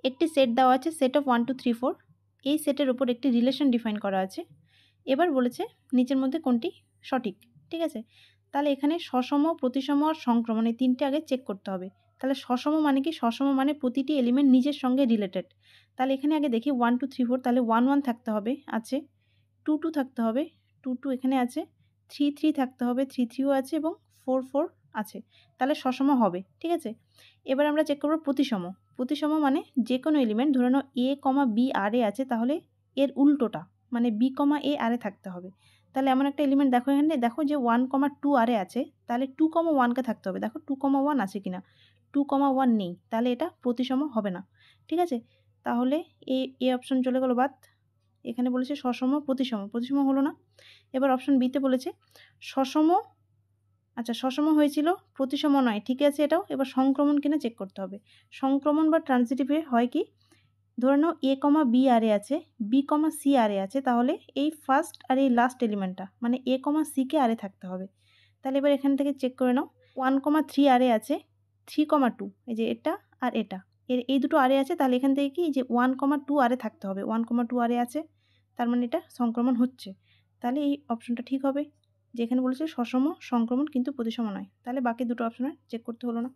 একটি সেট দেওয়া আছে, সেট অফ 1 2 3 4। এই সেটের উপর একটি রিলেশন ডিফাইন করা আছে। এবার বলেছে নিচের মধ্যে কোনটি সঠিক, ঠিক আছে? তাহলে এখানে সসম, প্রতিসম আর সংক্রমণ এই 3টে আগে চেক করতে হবে। তাহলে সসম মানে কি? সসম মানে প্রতিটি এলিমেন্ট নিজের সঙ্গে রিলেটেড। তাহলে এখানে আগে দেখি 1 2 3 4, তাহলে 1 1 থাকতে হবে, আছে। 2 2 থাকতে হবে, 2 2 এখানে আছে। 3 3 থাকতে হবে, 3 3 ও আছে এবং 4 4 আছে। তাহলে সসম হবে, ঠিক আছে? এবার আমরা চেক করব প্রতিসম। প্রতিসম মানে যে কোনো এলিমেন্ট ধরে নাও a, b r এ আছে, তাহলে এর উল্টোটা মানে b, a r এ থাকতে হবে। তাহলে এমন একটা এলিমেন্ট দেখো, এখানে দেখো যে 1 2 r এ আছে, তাহলে 2 1 কে থাকতে হবে। দেখো 2 1 আছে কিনা? 2 1 নেই, তাহলে এটা প্রতিসম হবে না, ঠিক আছে? তাহলে এ অপশন চলে গেল বাদ। এখানে বলেছে সসম, প্রতিসম, প্রতিসম হলো না। এবার অপশন বিতে বলেছে সসম, আচ্ছা সসম হয়েছিল, প্রতিসম নয়, ঠিক আছে এটাও। এবার সংক্রমণ কিনা চেক করতে হবে। সংক্রমণ বা ট্রানজিটিভে হয় কি? ধরে নাও a, b আর এ আছে, b, c আর এ আছে, তাহলে এই ফার্স্ট আর এই লাস্ট এলিমেন্টটা মানে a, c কে আর এ থাকতে হবে। তাহলে এবার এখান থেকে চেক করে নাও 1 3 আর এ আছে, 3 2 এই যে এটা আর এটা, এই দুটো আর এ আছে, তাহলে এখান থেকে কি যে 1 2 আর এ থাকতে হবে। 1 2 আর এ আছে, তার মানে এটা সংক্রমণ হচ্ছে। তাহলে এই অপশনটা ঠিক হবে, যেখানে বলেছে সসম সংক্রমণ কিন্তু প্রতিসম নয়। তাহলে বাকি দুটো অপশনে চেক করতে হলো না।